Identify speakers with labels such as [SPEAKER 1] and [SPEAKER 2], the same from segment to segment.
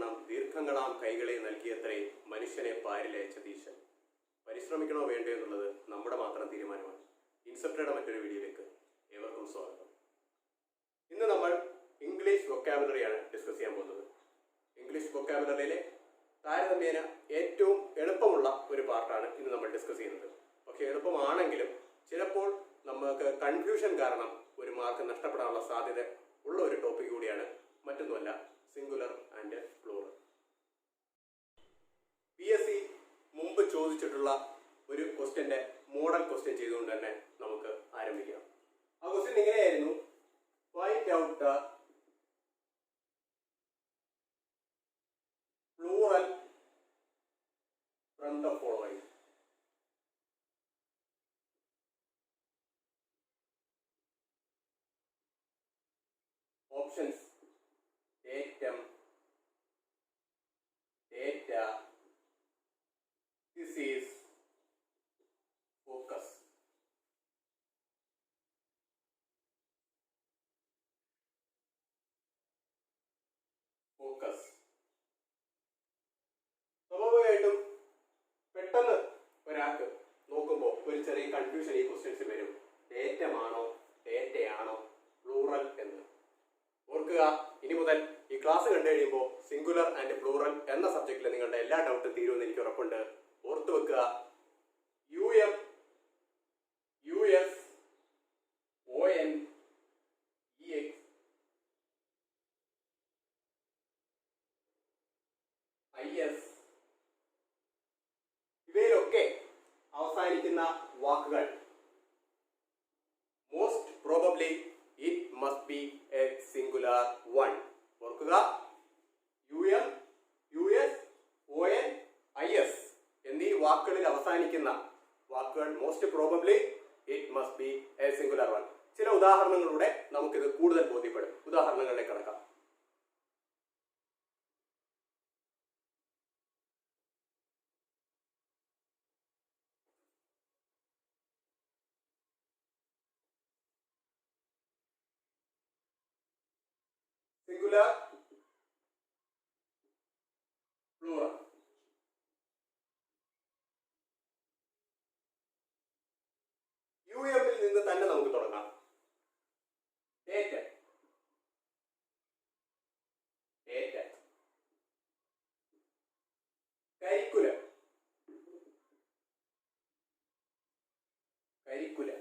[SPEAKER 1] വണ്ണം ദീർഘങ്ങളാം കൈകളെ നൽകിയത്രേ മനുഷ്യനെ പാരിലയച്ച ഈശൻ. പരിശ്രമിക്കണോ വേണ്ടോ എന്നുള്ളത് നമ്മുടെ മാത്രം തീരുമാനമാണ്. ഇൻസെപ്റ്റയുടെ മറ്റൊരു വീഡിയോയിലേക്ക് ഏവർക്കും സ്വാഗതം. ഇന്ന് നമ്മൾ ഇംഗ്ലീഷ് വൊക്കാബുലറിയാണ് ഡിസ്കസ് ചെയ്യാൻ പോകുന്നത്. ഇംഗ്ലീഷ് വൊക്കാബുലറിയിലെ താരതമ്യേന ഏറ്റവും എളുപ്പമുള്ള ഒരു പാർട്ടാണ് ഇന്ന് നമ്മൾ ഡിസ്കസ് ചെയ്യുന്നത്. പക്ഷേ എളുപ്പമാണെങ്കിലും ചിലപ്പോൾ നമുക്ക് കൺഫ്യൂഷൻ കാരണം ഒരു മാർക്ക് നഷ്ടപ്പെടാനുള്ള സാധ്യത ഉള്ള ഒരു ടോപ്പിക് കൂടിയാണ്. മറ്റൊന്നുമല്ല, സിംഗുലർ ആൻഡ് പ്ലൂറൽ. PSC മുമ്പ് ചോദിച്ചിട്ടുള്ള ഒരു ക്വസ്റ്റ്യന്റെ മോഡൽ ക്വസ്റ്റ്യൻ ചെയ്തുകൊണ്ട് തന്നെ നമുക്ക് ആരംഭിക്കാം. ആ ക്വസ്റ്റ്യൻ ഇങ്ങനെയായിരുന്നു: find out the plural from the following. Options: datum, data, this is, focus. Focus. സ്വാഭാവികമായിട്ടും പെട്ടെന്ന് ഒരാൾക്ക് നോക്കുമ്പോൾ ഒരു ചെറിയ കൺഫ്യൂഷൻ ഈ ക്വസ്റ്റ്യൻസ് വരും. ഡേറ്റമാണോ ഡേറ്റയാണോ പ്ലൂറൽ എന്ന് ഓർക്കുക. ഇനി മുതൽ ഈ ക്ലാസ് കണ്ടു കഴിയുമ്പോൾ സിംഗുലർ ആൻഡ് പ്ലൂറൽ എന്ന സബ്ജക്റ്റിൽ നിങ്ങളുടെ എല്ലാ ഡൗട്ടും തീരുമെന്ന് എനിക്ക് ഉറപ്പുണ്ട്. ഓർത്തു വെക്കുക, UM, US, ON, EX, IS ഇവയിലൊക്കെ അവസാനിക്കുന്ന വാക്കുകൾ most probably it must be a singular one. ഓർക്കുക, UM, US, ON, IS എന്നീ വാക്കുകളിൽ അവസാനിക്കുന്ന വാക്കുകൾ most probably it must be a singular one. ചില ഉദാഹരണങ്ങളിലൂടെ നമുക്കിത് കൂടുതൽ ബോധ്യപ്പെടും. ഉദാഹരണങ്ങളിലേക്ക് കടക്കാം. Singular, plural. UM ൽ നിന്ന് തന്നെ നമുക്ക് തുടങ്ങാം. Data, data. Curriculum, curriculum.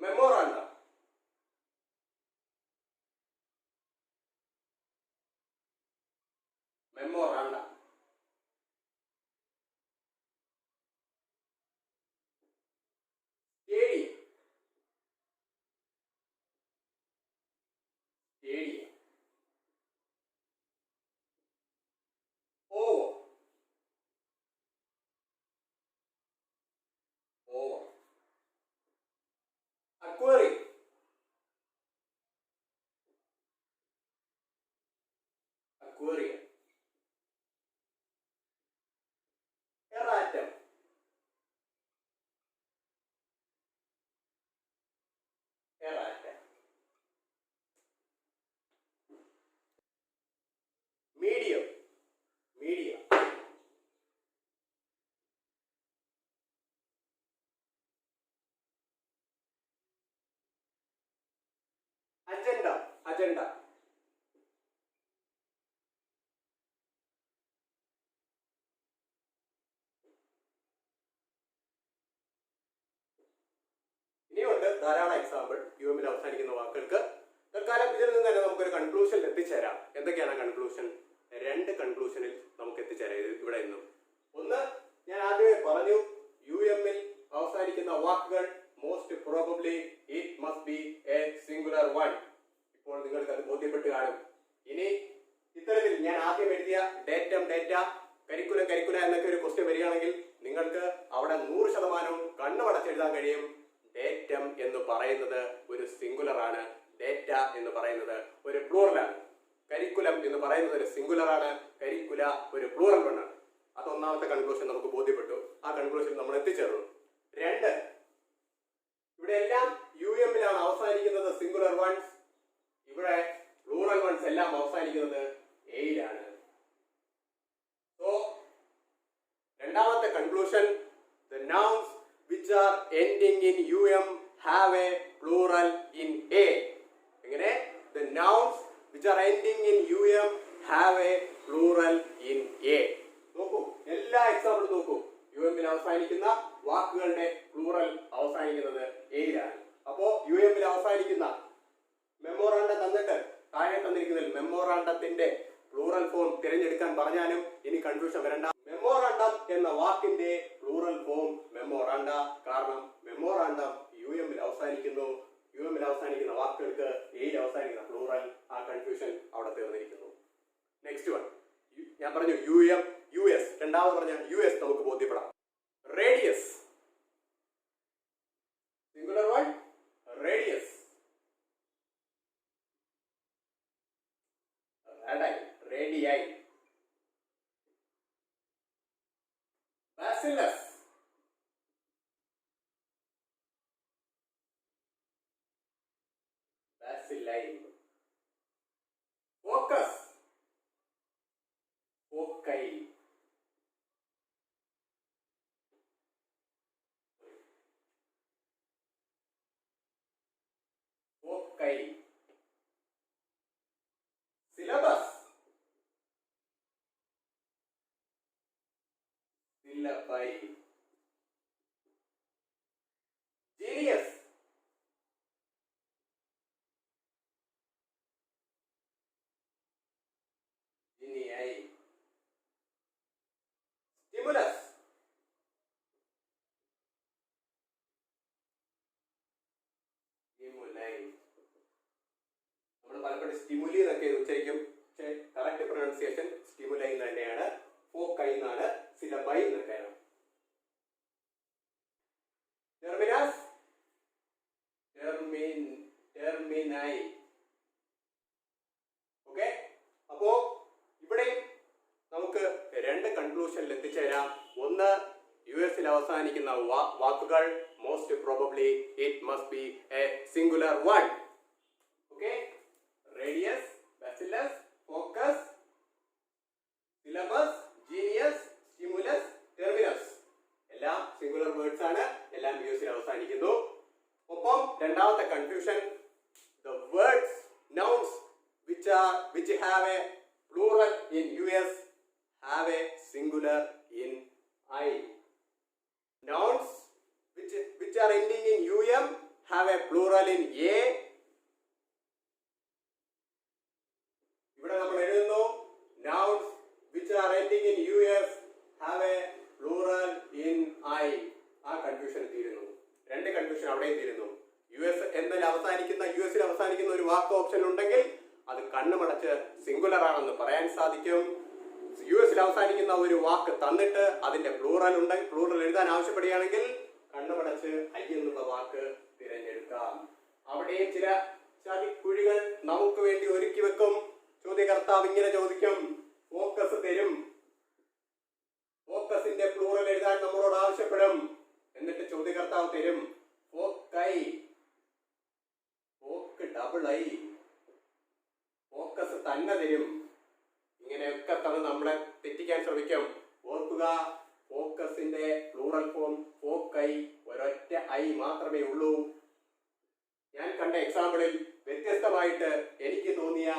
[SPEAKER 1] Memorandum, memorandum. Stadium, stadium. Over, over. Aquarium, aquarium. എറാറ്റം, എറാറ്റം. Medium, media. Agenda, agenda. ഇനിയുണ്ട് ധാരാളം എക്സാമ്പിൾ UM ൽ അവസാനിക്കുന്ന വാക്കുകൾക്ക്. തൽക്കാലം ഇതിൽ നിന്ന് തന്നെ നമുക്കൊരു കൺക്ലൂഷനിൽ എത്തിച്ചേരാം. എന്തൊക്കെയാണ് കൺക്ലൂഷൻ? 2 കൺക്ലൂഷനിൽ നമുക്ക് എത്തിച്ചേരാം ഇവിടെ നിന്നും. ഒന്ന്, ഞാൻ ആദ്യമേ പറഞ്ഞു, UM ൽ അവസാനിക്കുന്ന വാക്കുകൾ most probably it must be A singular one. ഇപ്പോൾ നിങ്ങൾക്ക് അത് ബോധ്യപ്പെട്ട് കാണും. ഇനി ഇത്തരത്തിൽ ഞാൻ ആദ്യം എഴുതിയ ഡേറ്റം, ഡേറ്റ, കരിക്കുലം, കരിക്കുല എന്നൊക്കെ ഒരു ക്വസ്റ്റ്യൻ വരികയാണെങ്കിൽ നിങ്ങൾക്ക് അവിടെ 100% കണ്ണുമടച്ചെഴുതാൻ കഴിയും. ഡേറ്റം എന്ന് പറയുന്നത് ഒരു സിംഗുലർ ആണ്, ഡേറ്റ എന്ന് പറയുന്നത് ഒരു പ്ലൂറലാണ്. കരിക്കുലം എന്ന് പറയുന്നത് ഒരു സിംഗുലർ ആണ്, കരിക്കുല ഒരു പ്ലൂറൽ ആണ്. അതൊന്നാമത്തെ കൺക്ലൂഷൻ നമുക്ക് ബോധ്യപ്പെട്ടു. ആ കൺക്ലൂഷൻ നമ്മൾ എത്തിച്ചേർന്നു. 2, ഇവിടെ എല്ലാം UM ലാണ് അവസാനിക്കുന്നത് singular ones. which are ending in um have a plural in a. നോക്കൂ, എല്ലാ എക്സാമ്പിളും നോക്കൂ. യുഎമ്മിൽ അവസാനിക്കുന്ന വാക്കുകളുടെ പ്ലൂറൽ അവസാനിക്കുന്നത് എയിലാണ്. അപ്പോ യുഎമ്മിൽ അവസാനിക്കുന്ന മെമ്മോറാണ്ടം തന്നിട്ട് താഴെ തന്നിരിക്കുന്നതിൽ മെമ്മോറാണ്ടത്തിന്റെ പ്ലൂറൽ ഫോം തിരഞ്ഞെടുക്കാൻ പറഞ്ഞാലും ഇനി കൺഫ്യൂഷൻ വരണ്ട. മെമ്മോറാണ്ടം എന്ന വാക്കിന്റെ പ്ലൂറൽ ഫോം മെമ്മോറാണ്ട. കാരണം മെമ്മോറാണ്ടം യുഎമ്മിൽ അവസാനിക്കുന്നു. യുഎമ്മിൽ അവസാനിക്കുന്ന വാക്കുകൾക്ക് എയിൽ അവസാനിക്കുന്ന പ്ലൂറൽ. ആ കൺഫ്യൂഷൻ അവിടെ തീർന്നിരിക്കുന്നു. നെക്സ്റ്റ് വൺ, ഞാൻ പറഞ്ഞു യുഎം യുഎസ്. രണ്ടാമത് പറഞ്ഞ യുഎസ് നമുക്ക് ബോധ്യപ്പെടാം. Radius, singular word radius. Radii. Bacillus, bacilli. Focus, foci. Foci. Syllabus, syllabi. Genius, genii. Stimulus, stimuli. നമ്മൾ പലപ്പോഴും സ്റ്റിമുലി എന്നൊക്കെ ഉച്ചരിക്കും, പക്ഷെ കറക്റ്റ് പ്രൊനൗൺസിയേഷൻ സ്റ്റിമുലൈ തന്നെയാണ്. ഫോക്കൈ എന്നാണ്, സിലബൈ എന്നൊക്കെയാണ്. ടെർമിനസ്, ടെർമിനൈ. ഓക്കെ, അപ്പോ ഇവിടെയും നമുക്ക് രണ്ട് കൺക്ലൂഷനിൽ എത്തിച്ചേരാം. ഒന്ന്, യുഎസിൽ അവസാനിക്കുന്ന വാക്കുകൾ most probably it must be A singular word. Okay, radius, bacillus, focus, syllabus, genius, stimulus, terminus എല്ലാം സിംഗുലർ വേർഡ്സ് ആണ്. എല്ലാം യുഎസിൽ അവസാനിക്കുന്നു. ഒപ്പം രണ്ടാമത്തെ confusion, the words nouns which have a plural in US have a singular in I. Nouns which are ending in um have a plural in a. ഇവിടെ നമ്മൾ എഴുതുന്നു nouns which are ending in US have a plural in I. ആ confusion തീരുന്നു. രണ്ട് confusion അവിടെയും തീരുന്നു. യുഎസിൽ അവസാനിക്കുന്ന ഒരു വാക്ക് ഓപ്ഷൻ ഉണ്ടെങ്കിൽ അത് കണ്ണുമടച്ച് സിംഗുലർ ആണെന്ന് പറയാൻ സാധിക്കും. യുഎസിൽ അവസാനിക്കുന്ന ഒരു വാക്ക് തന്നിട്ട് അതിന്റെ പ്ലൂറൽ എഴുതാൻ ആവശ്യപ്പെടുകയാണെങ്കിൽ കണ്ണുമടച്ച് ഐ എന്നുള്ള വാക്ക് തിരഞ്ഞെടുക്കാം. അവിടെയും ചില ചതിക്കുഴികൾ നമുക്ക് വേണ്ടി ഒരുക്കി വെക്കും. ചോദ്യകർത്താവ് ഇങ്ങനെ ചോദിക്കും, ഫോക്കസ് തരും, ഫോക്കസിന്റെ പ്ലൂറൽ എഴുതാൻ നമ്മളോട് ആവശ്യപ്പെടും. എന്നിട്ട് ചോദ്യകർത്താവ് തരും foci, folk double I, focus തന്നെ തരും. ഇങ്ങനെയൊക്കെ തന്നെ നമ്മളെ തെറ്റിക്കാൻ ശ്രമിക്കും. ഓർക്കുക, ഫോക്കസിന്റെ പ്ലൂറൽ ഫോം ഫോക്കൈ, ഒരൊറ്റ ഐ മാത്രമേ ഉള്ളൂ. ഞാൻ കണ്ട എക്സാമ്പിളിൽ വ്യത്യസ്തമായിട്ട് എനിക്ക് തോന്നിയ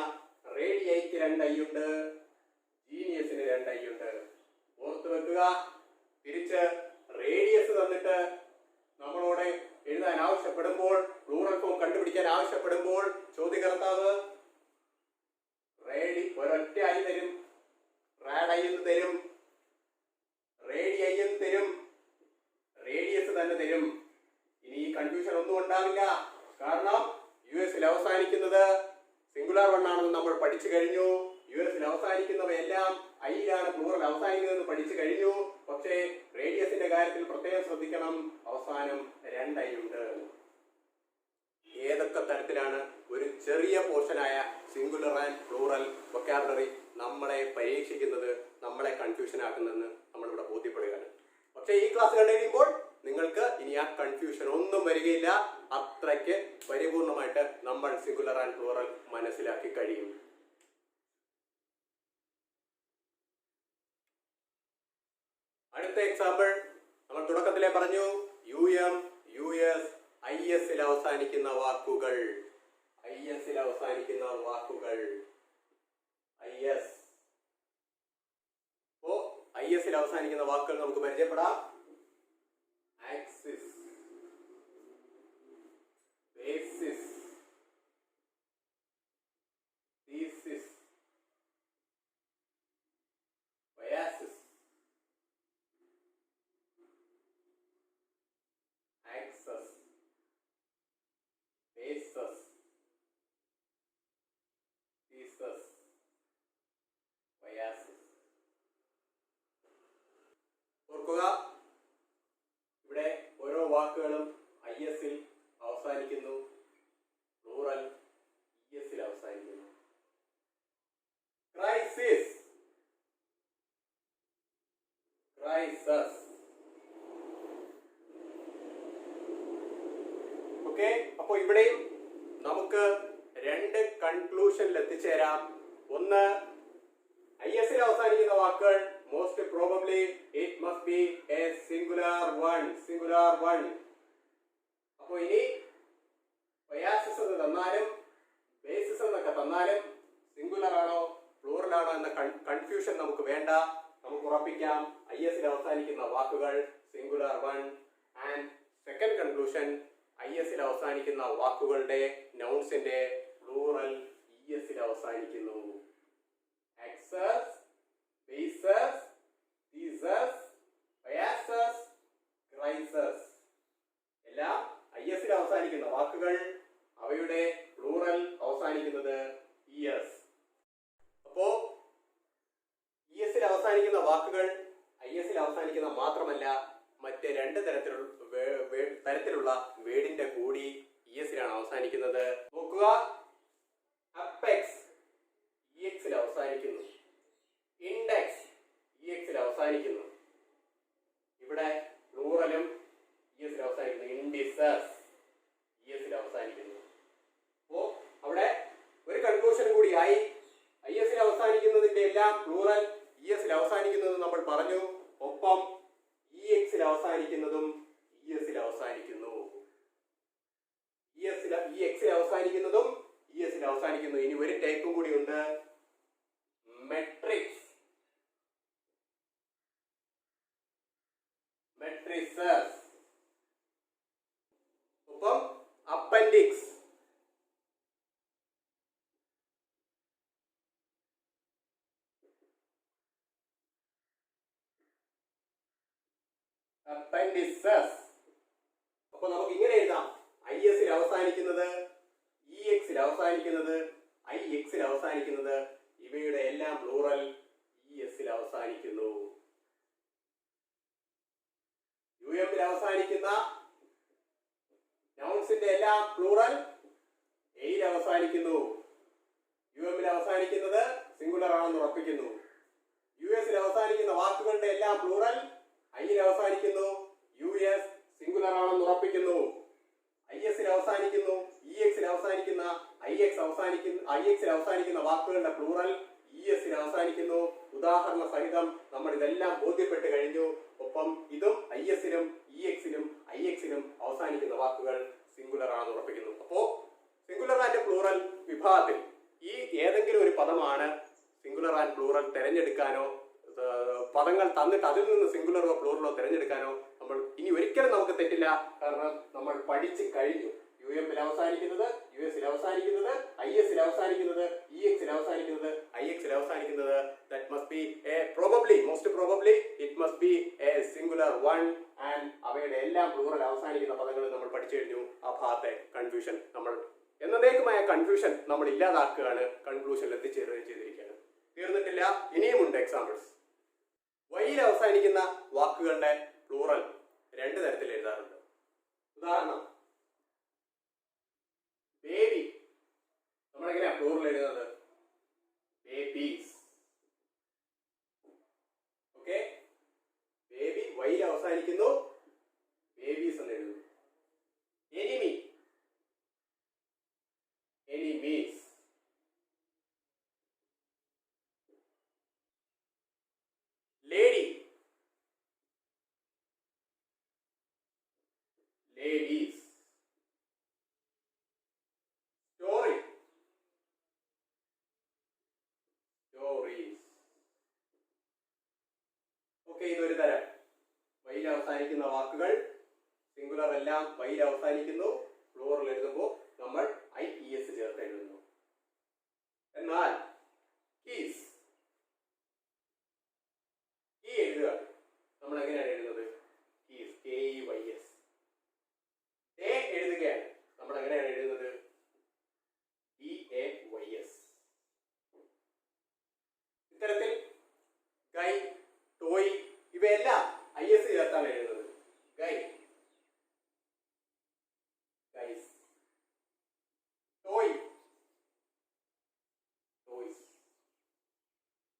[SPEAKER 1] റേഡിയൈക്ക് 2 ഐ ഉണ്ട്, ജീനിയസിന് 2 ഐ ഉണ്ട്. ഓർത്തു വെക്കുക. തിരിച്ച് റേഡിയസ് തന്നിട്ട് നമ്മളോട് എഴുതാൻ ആവശ്യപ്പെടുമ്പോൾ, പ്ലൂറൽ ഫോം കണ്ടുപിടിക്കാൻ ആവശ്യപ്പെടുമ്പോൾ ചോദ്യകർത്താവ് ഒരൊറ്റ ഐ തരും, റാഡ് ഐ എന്ന് തരും, റേഡിയൈ എന്ന് തരും, റേഡിയസ് തന്നെ തരും. ഇനി ഈ കൺഫ്യൂഷൻ ഒന്നും ഉണ്ടാവില്ല. കാരണം യുഎസിൽ അവസാനിക്കുന്നത് സിംഗുലർ വണ്ണാണെന്ന് നമ്മൾ പഠിച്ചു കഴിഞ്ഞു. യുഎസിൽ അവസാനിക്കുന്നവയെല്ലാം ഐയിലാണ് പ്ലൂറൽ അവസാനിക്കുന്നതെന്ന് പഠിച്ചു കഴിഞ്ഞു. പക്ഷേ റേഡിയസിന്റെ കാര്യത്തിൽ പ്രത്യേകം ശ്രദ്ധിക്കണം, അവസാനം 2 ഐ ഉണ്ട്. ഏതൊക്കെ തരത്തിലാണ് ഒരു ചെറിയ പോർഷനായ സിംഗുലർ ആൻഡ് പ്ലൂറൽ വൊക്കാബുലറി നമ്മളെ പരീക്ഷിക്കുന്നത്, നമ്മളെ കൺഫ്യൂഷൻ ആക്കുന്നതെന്ന് നമ്മളിവിടെ ബോധ്യപ്പെടുകയാണ്. പക്ഷേ ഈ ക്ലാസ് കണ്ടു കഴിയുമ്പോൾ നിങ്ങൾക്ക് ഇനി ആ കൺഫ്യൂഷൻ ഒന്നും വരികയില്ല. അത്രയ്ക്ക് പരിപൂർണമായിട്ട് നമ്മൾ സിംഗുലർ ആൻഡ് പ്ലൂറൽ മനസ്സിലാക്കി കഴിയും. അടുത്ത എക്സാമ്പിൾ നമ്മൾ തുടക്കത്തിലെ പറഞ്ഞു, യുഎം, യുഎസ്, ഐഎസിൽ അവസാനിക്കുന്ന വാക്കുകൾ. ഐഎസിൽ അവസാനിക്കുന്ന വാക്കുകൾ അവസാനിക്കുന്ന വാക്കുകൾ നമുക്ക് പരിചയപ്പെടാം. ആക്സിസ്, ബേസിസ്, തീസിസ്, ബയാസിസ്, ആക്സസ്, ബേസസ്, തീസസ്, ബയാസിസ്. ഓർക്കുക, ഇവിടെ ഓരോ വാക്കുകളും IS-ൽ അവസാനിക്കുന്നു, പ്ലൂറൽ ES-ൽ അവസാനിക്കുന്നു. Crisis, crises. ഓക്കെ, അപ്പോൾ ഇവിടെയും നമുക്ക് രണ്ട് കൺക്ലൂഷനിൽ എത്തിച്ചേരാം. ഒന്ന്, IS-ൽ അവസാനിക്കുന്ന വാക്കുകൾ most probably it must be A singular one. അപ്പോൾ ഇനി ബയാസിസ് എന്ന് തന്നാലും ബേസിസ് എന്നൊക്കെ തന്നാലും സിംഗുലർ ആണോ പ്ലൂറൽ ആണോ എന്ന കൺഫ്യൂഷൻ നമുക്ക് വേണ്ട. നമുക്ക് ഉറപ്പിക്കാം IS-ൽ അവസാനിക്കുന്ന വാക്കുകൾ singular one. And second conclusion, IS-ൽ അവസാനിക്കുന്ന വാക്കുകളുടെ നൗൺസിന്റെ പ്ലൂറൽ ES-ൽ അവസാനിക്കുന്നു. ആക്സസ്, ബേസസ്, തീസസ്, ബയാസസ്, ക്രൈസസ് എല്ലാം IS-ൽ അവസാനിക്കുന്ന വാക്കുകൾ, അവയുടെ പ്ലൂറൽ അവസാനിക്കുന്നത് ES. അപ്പോ ES-ൽ അവസാനിക്കുന്ന വാക്കുകൾ IS-ൽ അവസാനിക്കുന്ന മാത്രമല്ല, മറ്റ് രണ്ട് തരത്തിലുള്ള വേർഡിന്റെ കൂടി ES-ലാണ് അവസാനിക്കുന്നത്. നോക്കുക, അപ്പെക്സ് EX-ൽ അവസാനിക്കുന്നു, ഇൻഡെക്സ് EX-ൽ അവസാനിക്കുന്നു. ഇവിടെ പ്ലൂറലും ES-ൽ അവസാനിക്കുന്നു. ഇൻഡിസസ് ES-ൽ അവസാനിക്കുന്നു. അപ്പോ അവിടെ ഒരു കൺക്ലൂഷൻ കൂടിയായി. IS-ൽ അവസാനിക്കുന്നതിന്റെ എല്ലാം പ്ലൂറൽ ES-ൽ അവസാനിക്കുന്നത് നമ്മൾ പറഞ്ഞു. ഒപ്പം EX-ൽ അവസാനിക്കുന്നതും ES-ൽ അവസാനിക്കുന്നു. EX-ൽ അവസാനിക്കുന്നതും ES-ൽ അവസാനിക്കുന്നു. ഇനി ഒരു ടൈപ്പും കൂടി ഉണ്ട്, മെട്രിക്സ്, മെട്രിസസ്. ഒപ്പം അപ്പൻഡിക്സ്. അപ്പൻഡിസസ്. അപ്പൊ നമുക്ക് ഇങ്ങനെ എഴുതാം, IS-ൽ അവസാനിക്കുന്നത്, EX-ൽ അവസാനിക്കുന്നത്, IX-ൽ അവസാനിക്കുന്നത്, ഇവയുടെ എല്ലാം പ്ലൂറൽ ES-ൽ അവസാനിക്കുന്നു. UM-ൽ അവസാനിക്കുന്ന നൗൺസിന്റെ എല്ലാം പ്ലൂറൽ A-ൽ അവസാനിക്കുന്നു. UM-ൽ അവസാനിക്കുന്നത് സിംഗുലർ ആണെന്ന് ഉറപ്പിക്കുന്നു. US-ൽ അവസാനിക്കുന്ന വാക്കുകളുടെ എല്ലാം പ്ലൂറൽ I-ൽ അവസാനിക്കുന്നു. US സിംഗുലർ ആണെന്ന് ഉറപ്പിക്കുന്നു. IS-ൽ അവസാനിക്കുന്നു, EX-ൽ അവസാനിക്കുന്ന, IX-ൽ അവസാനിക്കുന്ന വാക്കുകളുടെ പ്ലൂറൽ ES-ൽ അവസാനിക്കുന്നു. ഉദാഹരണ സഹിതം നമ്മൾ ഇതെല്ലാം ബോധ്യപ്പെട്ട് കഴിഞ്ഞു. ഒപ്പം ഇതും IS-ലും EX-ലും IX-ലും അവസാനിക്കുന്ന വാക്കുകൾ സിംഗുലർ ആണെന്ന് ഉറപ്പിക്കുന്നു. അപ്പോ സിംഗുലർ ആൻഡ് പ്ലൂറൽ വിഭാഗത്തിൽ ഈ ഏതെങ്കിലും ഒരു പദമാണ് സിംഗുലർ ആൻഡ് പ്ലൂറൽ തിരഞ്ഞെടുക്കാനോ, പദങ്ങൾ തന്നിട്ട് അതിൽ നിന്ന് സിംഗുലറോ പ്ലൂറലോ തിരഞ്ഞെടുക്കാനോ നമ്മൾ ഇനി ഒരിക്കലും നമുക്ക് തെറ്റില്ല. കാരണം നമ്മൾ പഠിച്ചു കഴിഞ്ഞു. UM-ൽ അവസാനിക്കുന്നത്, US-ൽ അവസാനിക്കുന്നത്, IS-ൽ അവസാനിക്കുന്നത്, EX-ൽ അവസാനിക്കുന്നത്, IX-ൽ അവസാനിക്കുന്നത്, that must be a probably, most probably it must be a singular one. and അവയുടെ എല്ലാം പ്ലൂറൽ അവസാനിക്കുന്ന പദങ്ങൾ നമ്മൾ പഠിച്ചു കഴിഞ്ഞു. ആ ഭാഗത്തെ കൺഫ്യൂഷൻ നമ്മൾ എന്നേക്കുമായ കൺഫ്യൂഷൻ നമ്മൾ ഇല്ലാതാക്കുകയാണ്, കൺക്ലൂഷനിൽ എത്തിച്ചേരുകയും ചെയ്തിരിക്കുകയാണ്. തീർന്നിട്ടില്ല, ഇനിയുമുണ്ട് എക്സാമ്പിൾസ്. Y-ൽ അവസാനിക്കുന്ന വാക്കുകളുടെ പ്ലൂറൽ രണ്ട് തരത്തിൽ എഴുതാറുണ്ട്. ഉദാഹരണം, ബേബി നമ്മളെങ്ങനെയാ പ്ലൂറൽ എഴുതുന്നത്? ബേബീസ്. ഓക്കെ, ബേബി Y-ൽ അവസാനിക്കുന്നു, ബേബീസ് എന്ന് എഴുതുന്നു. Enemy, enemies. Lady, ladies. Story, stories. Okay. Okay, ഇതൊരു തരം. വൈയിൽ അവസാനിക്കുന്ന വാക്കുകൾ സിംഗുലർ എല്ലാം വൈയിൽ അവസാനിക്കുന്നു. പ്ലൂറൽ എഴുതുമ്പോൾ നമ്മൾ IES ചേർത്ത് എഴുതുന്നു. എന്നാൽ കീസ് കീ എഴുതുക നമ്മൾ എങ്ങനെയാണ് എഴുതുന്നത്? Keys KEYS. ഡേ എഴുതുകയാണ് നമ്മൾ എങ്ങനെയാണ് എഴുതുന്നത്? DAYS. ഇത്തരത്തിൽ ഗൈ, ടോയ് ഇവയെല്ലാം IS ചേർത്താണ് എഴുതുന്നത്. ഗൈ, ഗൈസ്, ടോയ്, ടോയ്സ്.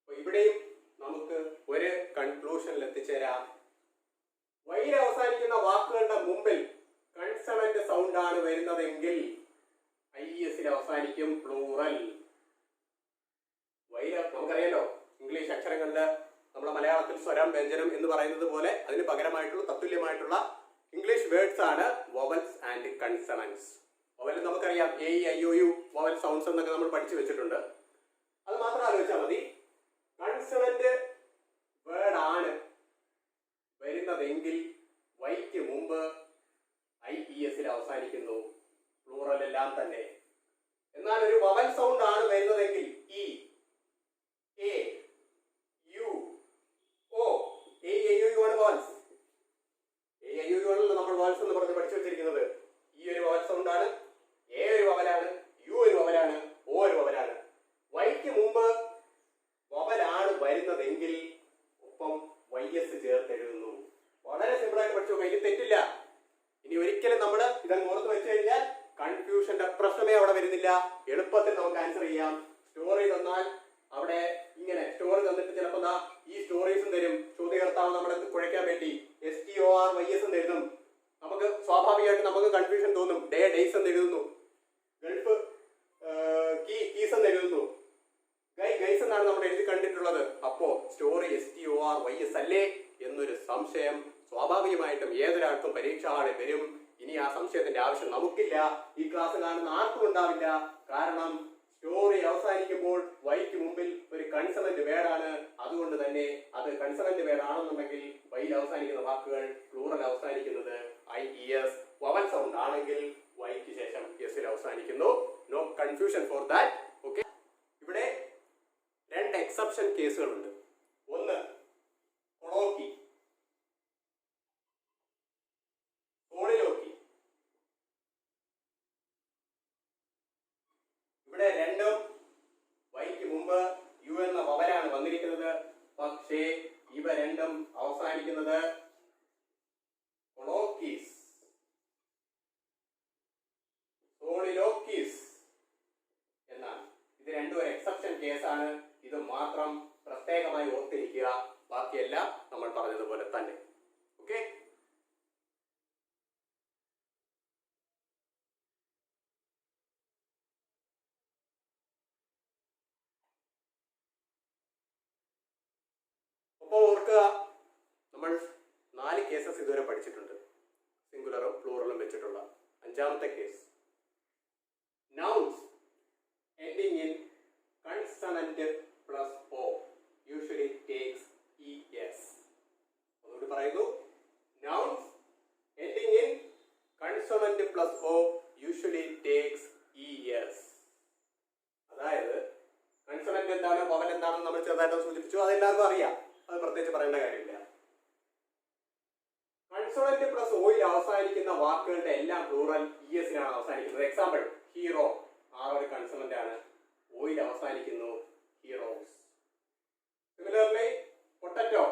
[SPEAKER 1] ഇവിടെയും നമുക്ക് ഒരു കൺക്ലൂഷനിൽ എത്തിച്ചേരാം. വൈയിൽ അവസാനിക്കുന്ന വാക്കുകളുടെ മുമ്പിൽ കൺസണന്റ് സൗണ്ട് ആണ് വരുന്നതെങ്കിൽ IES അവസാനിക്കും പ്ലൂറൽ. വൈയിൽ നമുക്കറിയാലോ, ഇംഗ്ലീഷ് അക്ഷരങ്ങളില് നമ്മുടെ മലയാളത്തിൽ സ്വരം, വ്യഞ്ജനം എന്ന് പറയുന്നത് പോലെ അതിന് പകരമായിട്ടുള്ള തത്തുല്യമായിട്ടുള്ള ഇംഗ്ലീഷ് വേർഡ്സ് ആണ് വൊവൽസ് ആൻഡ് കൺസണൻസ്. വൊവൽ നമുക്കറിയാം, AEIOU വൊവൽ സൗണ്ട്സ് എന്നൊക്കെ നമ്മൾ പഠിച്ചു വെച്ചിട്ടുണ്ട്. അത് മാത്രം ആലോചിച്ചാൽ മതി. കൺസണന്റ് വേർഡ് ആണ് വരുന്നതെങ്കിൽ വൈക്ക് മുമ്പ് IES അവസാനിക്കുന്നു, പ്ലൂറൽ എല്ലാം തന്നെ. എന്നാൽ ഒരു വവൽ സൗണ്ട് ആണ് വരുന്നതെങ്കിൽ E, A, U, O, AEIOU ആണ് വവൽസ്. AEIOU ആണല്ലോ നമ്മൾ വവൽസ് എന്ന് പറഞ്ഞ് പഠിച്ചു വെച്ചിരിക്കുന്നത്. E ഒരു വവൽ സൗണ്ട് ആണ്, A ഒരു വവലാണ്, U ഒരു വവലാണ്, O ഒരു വവലാണ്. വൈക്ക് മുമ്പ് വവലാണ് വരുന്നതെങ്കിൽ ഒപ്പം YS ചേർത്ത് എഴുതുന്നു. വളരെ സിമ്പിൾ ആയിട്ട് പഠിച്ചു നോക്കാം, ഇനി തെറ്റില്ല. ഇനി ഒരിക്കലും നമ്മൾ ഇതങ്ങ് ഓർത്ത് വെച്ച് കഴിഞ്ഞാൽ കൺഫ്യൂഷന്റെ പ്രശ്നമേ അവിടെ വരുന്നില്ല. എളുപ്പത്തിൽ നമുക്ക് ആൻസർ ചെയ്യാം. സ്റ്റോറി തന്നാൽ അവിടെ ഇങ്ങനെ സ്റ്റോറി തന്നിട്ട് ചിലപ്പോൾ ഈ സ്റ്റോറീസും തരും. ചോദ്യകർത്താവ് നമ്മളെ കുഴയ്ക്കാൻ വേണ്ടി STORYS എന്ന് എഴുതും. നമുക്ക് സ്വാഭാവികമായിട്ട് നമുക്ക് കൺഫ്യൂഷൻ തോന്നും. ഡേയ്സ് എന്ന് എഴുതുന്നു, ഗൾഫ് കീസ് എന്ന് എഴുതുന്നു, ഗൈസ് എന്നാണ് നമ്മൾ എഴുതി കണ്ടിട്ടുള്ളത്. അപ്പോ സ്റ്റോറി STORYS അല്ലേ എന്നൊരു സംശയം സ്വാഭാവികമായിട്ടും ഏതൊരാൾക്കും പരീക്ഷ ഹാളിൽ വരും. ഇനി ആ സംശയത്തിന്റെ ആവശ്യം നമുക്കില്ല, ഈ ക്ലാസ് കാണുന്ന ആർക്കും ഉണ്ടാവില്ല. കാരണം സ്റ്റോറി അവസാനിക്കുമ്പോൾ വൈക്ക് മുമ്പിൽ ഒരു കൺസണന്റ് വേർഡാണ്. അതുകൊണ്ട് തന്നെ അത് കൺസണന്റ് വേർഡ് ആണെന്നുണ്ടെങ്കിൽ വൈയിൽ അവസാനിക്കുന്ന വാക്കുകൾ പ്ലൂറൽ അവസാനിക്കുന്നത് IES. വവൽ സൗണ്ട് ആണെങ്കിൽ വൈക്ക് ശേഷം എസിൽ അവസാനിക്കുന്നു. No confusion for that. Okay, ഇവിടെ രണ്ട് എക്സെപ്ഷൻ കേസുകളുണ്ട്. ഒന്ന് കൊളോക്കി, സോളിലോക്കി. ഇവിടെ രണ്ടും വൈക്ക് മുമ്പ് യു എന്ന വവലാണ് വന്നിരിക്കുന്നത്. പക്ഷേ ഇവ രണ്ടും അവസാനിക്കുന്നത് കൊളോക്കീസ്, സോളിലോക്കീസ് എന്നാണ്. ഇത് രണ്ടും ഒരു എക്സെപ്ഷൻ കേസാണ്. ഇത് മാത്രം പ്രത്യേകമായി ഓർത്തിരിക്കുക. ബാക്കിയെല്ലാം നമ്മൾ പറഞ്ഞതുപോലെ തന്നെ. ഓക്കെ, അപ്പോൾ ഓർക്കുക, നമ്മൾ 4 കേസസ് ഇതുവരെ പഠിച്ചിട്ടുണ്ട്, സിംഗുലറും പ്ലൂറലും വെച്ചിട്ടുള്ള. അഞ്ചാമത്തെ case, nouns ending in consonant plus O usually takes ES. ഒന്നുകൂടി പറയുന്നു, nouns ending in consonant plus O usually takes ES. അതായത് കൺസണന്റ് എന്താണ്, വവൽ എന്താണെന്ന് നമ്മൾ ചെറുതായിട്ട് സൂചിപ്പിച്ചു, അതെല്ലാവർക്കും അറിയാം, അത് പ്രത്യേകിച്ച് പറയേണ്ട കാര്യമില്ല. കൺസോണന്റ് പ്ലസ് ഓയിൽ അവസാനിക്കുന്ന വാക്കുകളുടെ എല്ലാം പ്ലൂറൽ ESലാണ് അവസാനിക്കുന്നത്. എക്സാമ്പിൾ, ഹീറോ, ഒരു കൺസോണന്റ് ആണ്, ഓയിൽ അവസാനിക്കുന്നു, heroes. Similarly potato,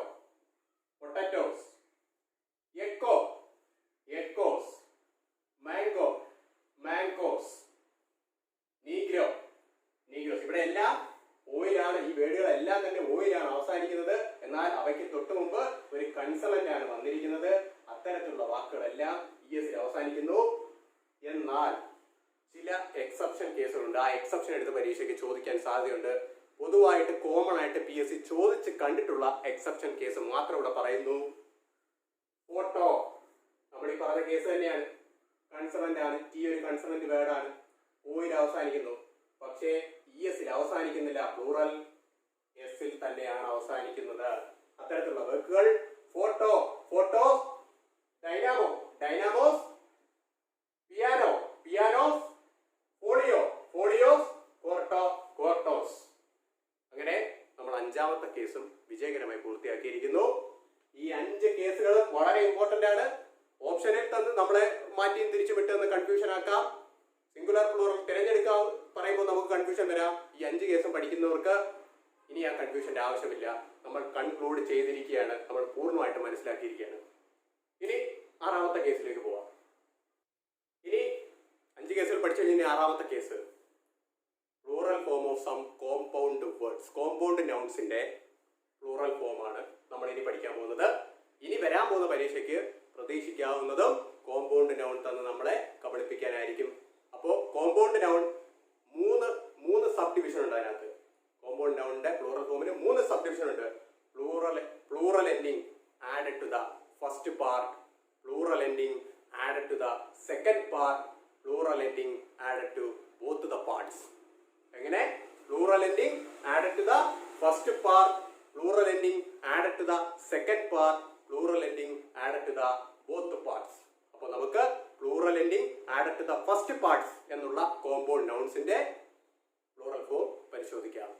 [SPEAKER 1] potatoes. Echo, echoes. Mango, mangoes. Negro, negroes. ഇവിടെ എല്ലാം ഓയിലാണ്. ഈ വേർഡുകളെല്ലാം തന്നെ ഓയിലാണ് അവസാനിക്കുന്നത്. എന്നാൽ അവയ്ക്ക് തൊട്ട് മുമ്പ് ഒരു കൺസണന്റ് ആണ് വന്നിരിക്കുന്നത്. അത്തരത്തിലുള്ള വാക്കുകളെല്ലാം ESൽ അവസാനിക്കുന്നു. എന്നാൽ ചില എക്സെപ്ഷൻ കേസുകളുണ്ട്. ആ എക്സെപ്ഷൻ എടുത്ത് പരീക്ഷയ്ക്ക് ചോദിക്കാൻ സാധ്യതയുണ്ട്. പൊതുവായിട്ട് കോമൺ ആയിട്ട് PSC ചോദിച്ച് കണ്ടിട്ടുള്ള എക്സെപ്ഷൻ കേസ് മാത്രം ഇവിടെ പറയുന്നു. ഫോട്ടോ, നമ്മൾ ഈ പറഞ്ഞ കേസ് തന്നെയാണ്. കൺസണന്റ് ആണ്, T ഒരു കൺസണന്റ് വേർഡാണ്, ഓയിൽ അവസാനിക്കുന്നു. പക്ഷേ ESൽ അവസാനിക്കുന്നില്ല, പ്ലൂറൽ എസിൽ തന്നെയാണ് അവസാനിക്കുന്നത്. അത്തരത്തിലുള്ള വർക്കുകൾ. Photo, photos. Dynamo, dynamos. Piano, pianos. Folio, folios. കോർട്ടോ, കോർട്ടോസ്. അങ്ങനെ നമ്മൾ 5ാമത്തെ കേസും വിജയകരമായി പൂർത്തിയാക്കിയിരിക്കുന്നു. ഈ 5 കേസുകളും വളരെ ഇമ്പോർട്ടന്റ് ആണ്. ഓപ്ഷനിൽ തന്ന് നമ്മളെ മാറ്റിയും തിരിച്ചു വിട്ടെന്ന് കൺഫ്യൂഷൻ ആക്കാം. സിംഗുലർ പ്ലൂറൽ തിരഞ്ഞെടുക്കാം പറയുമ്പോൾ നമുക്ക് കൺഫ്യൂഷൻ വരാം. ഈ 5 കേസും പഠിക്കുന്നവർക്ക് ഇനി ആ കൺഫ്യൂഷന്റെ ആവശ്യമില്ല. നമ്മൾ കൺക്ലൂഡ് ചെയ്തിരിക്കുകയാണ്, നമ്മൾ പൂർണ്ണമായിട്ട് മനസ്സിലാക്കിയിരിക്കുകയാണ്. ഇനി 6ാമത്തെ കേസിലേക്ക് പോവാം. ഇനി 5 കേസുകൾ പഠിച്ചു കഴിഞ്ഞാൽ 6ാമത്തെ case plural form of some compound words. Compound നൗൺസിന്റെ പ്ലൂറൽ ഫോമാണ് നമ്മൾ ഇനി പഠിക്കാൻ പോകുന്നത്. ഇനി വരാൻ പോകുന്ന പരീക്ഷയ്ക്ക് പ്രതീക്ഷിക്കാവുന്നതും കോമ്പൗണ്ട് നൗൺ തന്ന് നമ്മളെ കബളിപ്പിക്കാനായിരിക്കും. അപ്പോൾ കോമ്പൗണ്ട് നൗൺ മൂന്ന് സബ് ഡിവിഷൻ ഉണ്ട് അതിനകത്ത്. കോമ്പൗണ്ട് നൗണിന്റെ പ്ലൂറൽ ഫോമിന് 3 സബ് ഡിവിഷൻ ഉണ്ട്. Plural ending added to the first part, plural ending added to the second part, plural ending added to both the parts. എങ്ങനെ? Plural ending added to the first part, plural ending added to the second part, plural ending added to the both parts. അപ്പോൾ നമുക്ക് plural ending added to the first parts എന്നുള്ള compound നൗൺസിന്റെ plural form പരിശോധിക്കാം.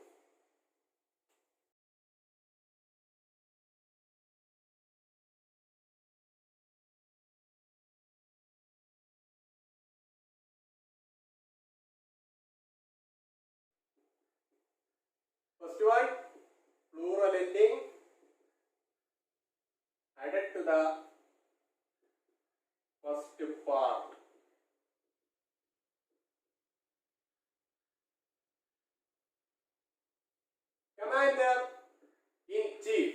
[SPEAKER 1] First one, plural ending added to the first part. Commander in chief.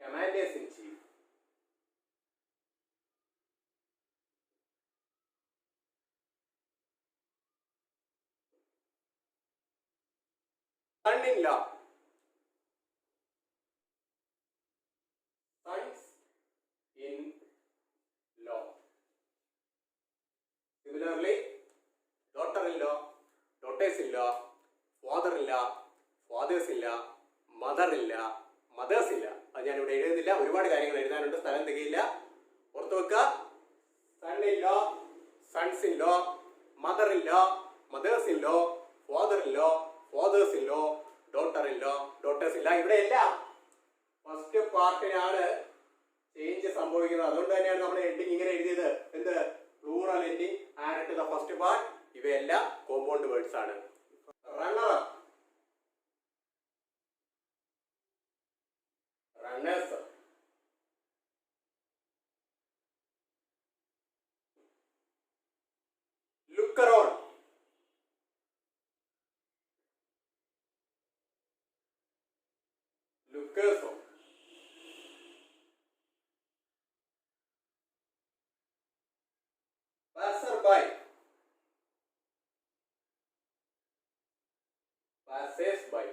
[SPEAKER 1] Commanders in chief. Son-in-law. Sons-in-law. Similarly, daughter-in-law, daughters-in-law, father-in-law, fathers-in-law, mother-in-law, mothers-in-law. അത് ഞാൻ ഇവിടെ എഴുതുന്നില്ല, ഒരുപാട് കാര്യങ്ങൾ എഴുതാനുണ്ട്, സ്ഥലം തികയില്ല. ഓർത്തു വെക്കുക. Sun-in-law, sons-in-law, mother-in-law, mothers-in-law, father-in-law, fathers-in-law, daughter-in-law, daughters-in-law. ഇവിടെ എല്ലാം ഫസ്റ്റ് പാർട്ടിനാണ് ചേഞ്ച് സംഭവിക്കുന്നത്. അതുകൊണ്ട് തന്നെയാണ് നമ്മൾ എൻഡിങ് ഇങ്ങനെ എഴുതിയത്. എന്ത്? Plural ending add to the first part. ഇവയെല്ലാം കോമ്പൗണ്ട് വേർഡ്സ് ആണ്. Runner, runners, looker on, lookers on, passer by, passes by,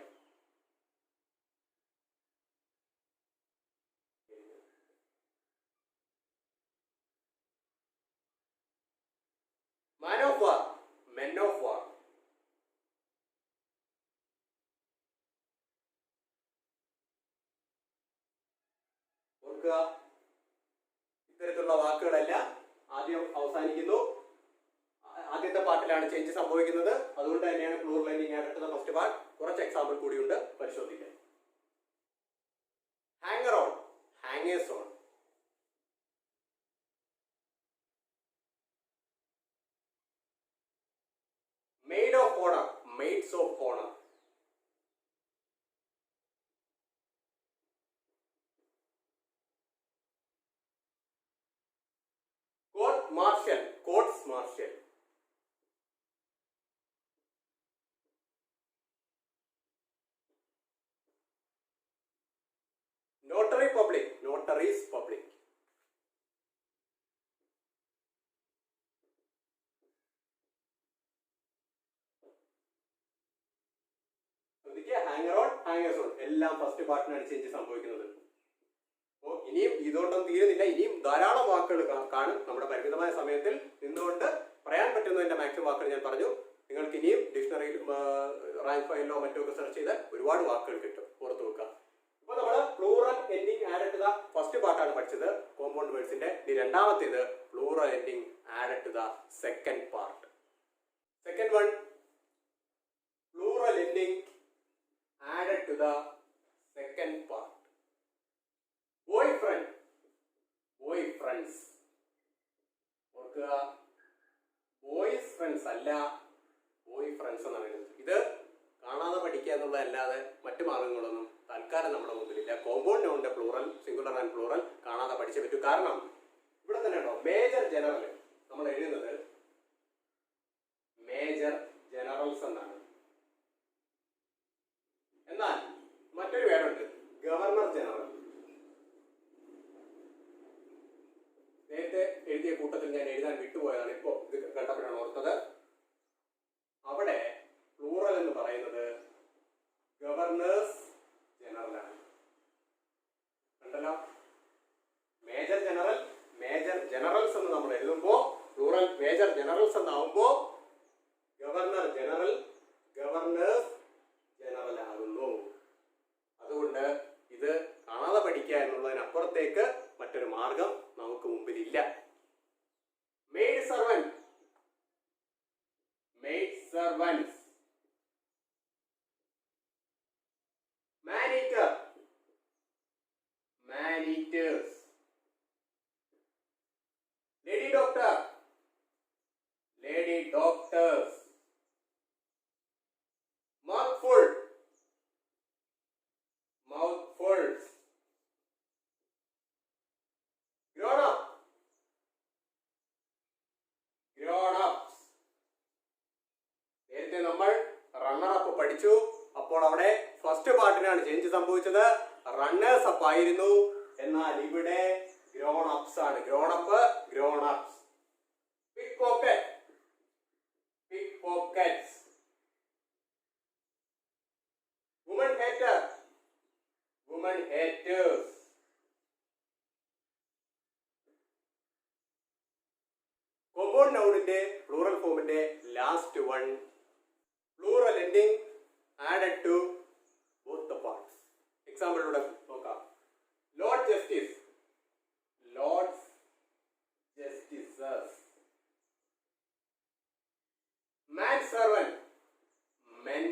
[SPEAKER 1] man of war, men of war, ഓർക്കുക. ഇത്തരത്തിലുള്ള വാക്കുകളെല്ലാം ആദ്യം അവസാനിക്കുന്നു. ആദ്യത്തെ പാർട്ടിലാണ് ചേഞ്ച് സംഭവിക്കുന്നത്. അതുകൊണ്ട് തന്നെയാണ് plural ending add to the first part. കുറച്ച് എക്സാമ്പിൾ കൂടിയുണ്ട്, പരിശോധിക്കാം. Hanger on, hangers on, maid of honour, maids of honour, court martial, courts martial, notary public, notaries public, hanger on, hangers on എല്ലാം first പാർട്ടിനാണ് change സംഭവിക്കുന്നത്. അപ്പോൾ ഇനിയും ഇതുകൊണ്ടൊന്നും തീരുന്നില്ല. ഇനിയും ധാരാളം വാക്കുകൾ കാണും. നമ്മുടെ പരിമിതമായ സമയത്തിൽ നിന്നുകൊണ്ട് പറയാൻ പറ്റുന്നതിന്റെ മാക്സിമം വാക്കുകൾ ഞാൻ പറഞ്ഞു. നിങ്ങൾക്ക് ഇനിയും ഡിക്ഷണറിയിൽ റാങ്ക് ഫയലിലോ മറ്റോ സെർച്ച് ചെയ്താൽ ഒരുപാട് വാക്കുകൾ കിട്ടും, ഓർത്ത് വെക്കുക. ഇപ്പൊ നമ്മൾ plural ending added to the first പാർട്ടാണ് പഠിച്ചത്, കോമ്പൗണ്ട് വേർഡ്സിന്റെ. ഇനി രണ്ടാമത്തേത് plural ending added to the second part. Second one, plural ending added to the second part. Boy friend, boy friends. ഓർക്കുക, ബോയ്സ് ഫ്രണ്ട്സ് അല്ല, ബോയ് ഫ്രണ്ട്സ് എന്നാണ് എഴുതുന്നത്. ഇത് കാണാതെ പഠിക്കുക എന്നുള്ളതല്ലാതെ മറ്റു മാർഗങ്ങളൊന്നും തൽക്കാലം നമ്മുടെ മുമ്പിലില്ല. കോമ്പൗണ്ട് നൗണിന്റെ പ്ലൂറൽ, സിംഗുലർ ആൻഡ് പ്ലൂറൽ കാണാതെ പഠിച്ചേ പറ്റൂ. കാരണം ഇവിടെ തന്നെ ഉണ്ടോ മേജർ ജനറൽ, നമ്മൾ എഴുതുന്നത് മേജർ ജനറൽസ് എന്നാണ്. എന്നാൽ മറ്റൊരു വേർഡുണ്ട്, ഗവർണർ ജനറൽ. നേരത്തെ എഴുതിയ കൂട്ടത്തിൽ ഞാൻ എഴുതാൻ വിട്ടുപോയതാണ്, ഇപ്പോ ഇത് കണ്ടപ്പോഴാണ് ഓർത്തത്. അവിടെ പ്ലൂറൽ എന്ന് പറയുന്നത് ഗവർണേഴ്സ് ജനറലാണ്. കണ്ടല്ലോ, മേജർ ജനറൽ, മേജർ ജനറൽസ് എന്ന് നമ്മൾ എഴുതുമ്പോൾ പ്ലൂറൽ മേജർ ജനറൽസ് എന്നാവുമ്പോൾ ഗവർണർ ജനറൽ ഗവർണേഴ്സ് ജനറൽ ആകുന്നു. അതുകൊണ്ട് ഇത് കാണാതെ പഠിക്കുക എന്നുള്ളതിനപ്പുറത്തേക്ക് മറ്റൊരു മാർഗം നമുക്ക് മുമ്പിലില്ല. Maid servant, maid servants. Maneater, maneaters. Lady doctor, lady doctors. Mouthful, mouthfuls. grown up, grown ups. നേരത്തെ നമ്മൾ റണ്ണർ അപ്പ് പഠിച്ചു. അപ്പോൾ അവിടെ ഫസ്റ്റ് പാർട്ടിനാണ് ചേഞ്ച് സംഭവിച്ചത്, റണ്ണേഴ്സ് അപ്പ് ആയിരുന്നു. എന്നാൽ ഇവിടെ ഗ്രോൺ അപ്സ് ആണ്. Grown up, grown ups. Pick pocket, pick pockets. Woman hater, woman haters. Compound നൗണിന്റെ പ്ലൂറൽ ഫോമിന്റെ last one, plural ending added to both the parts. എക്സാമ്പിളിലൂടെ നോക്കാം. Lord justice, lords justices. Man servant, men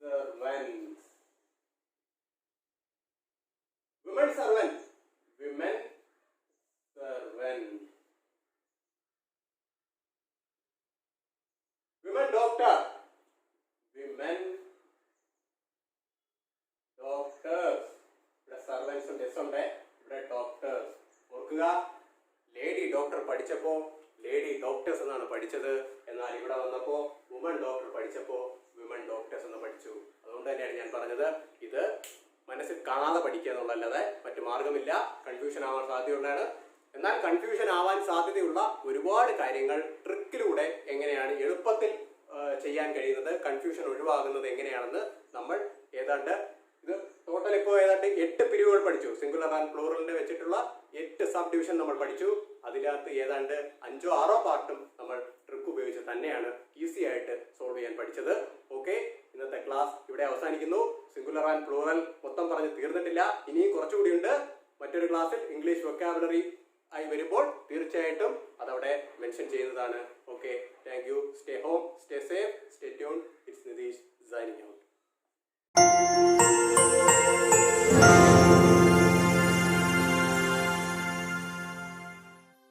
[SPEAKER 1] servants. Women servant, women servant. Women doctor, women doctors. ഇവിടെ servants ഉണ്ട്, S ഉണ്ട്, ഇവിടെ doctors. ഓർക്കുക, lady doctor പഠിച്ചപ്പോ lady doctors എന്നാണ് പഠിച്ചത്. എന്നാൽ ഇവിടെ വന്നപ്പോ വുമൺ ഡോക്ടർ പഠിച്ചപ്പോ വിമൻ ഡോക്ടേഴ്സ് എന്ന് പഠിച്ചു. അതുകൊണ്ട് തന്നെയാണ് ഞാൻ പറഞ്ഞത്, ഇത് മനസ്സിൽ കാണാതെ പഠിക്കുക എന്നുള്ളതല്ലാതെ മറ്റു മാർഗമില്ല. കൺഫ്യൂഷൻ ആവാൻ സാധ്യതയുള്ളതാണ്. എന്നാൽ കൺഫ്യൂഷൻ ആവാൻ സാധ്യതയുള്ള ഒരുപാട് കാര്യങ്ങൾ ട്രിക്കിലൂടെ എങ്ങനെയാണ് എളുപ്പത്തിൽ ചെയ്യാൻ കഴിയുന്നത്, കൺഫ്യൂഷൻ ഒഴിവാകുന്നത് എങ്ങനെയാണെന്ന് നമ്മൾ ഏതാണ്ട് ഇത് ടോട്ടൽ ഇപ്പോൾ ഏതാണ്ട് 8 പിരിവുകൾ പഠിച്ചു. സിംഗുലർ ആൻഡ് പ്ലൂറലിന്റെ വെച്ചിട്ടുള്ള 8 സബ് ഡിവിഷൻ നമ്മൾ പഠിച്ചു. അതിനകത്ത് ഏതാണ്ട് 5ഓ 6ഓ പാർട്ടും നമ്മൾ ട്രിക്ക് ഉപയോഗിച്ച് തന്നെയാണ് ഈസി ആയിട്ട് സോൾവ് ചെയ്യാൻ പഠിച്ചത്. ഓക്കെ, ഇന്നത്തെ ക്ലാസ് ഇവിടെ അവസാനിക്കുന്നു. സിംഗുലർ ആൻഡ് പ്ലൂറൽ മൊത്തം പറഞ്ഞ് തീർന്നിട്ടില്ല, ഇനിയും കുറച്ചുകൂടി ഉണ്ട്. മറ്റൊരു ക്ലാസ്സിൽ ഇംഗ്ലീഷ് വൊക്കാബുലറി ആയി വരുമ്പോൾ തീർച്ചയായിട്ടും അതവിടെ മെൻഷൻ ചെയ്യുന്നതാണ്. Okay, thank you.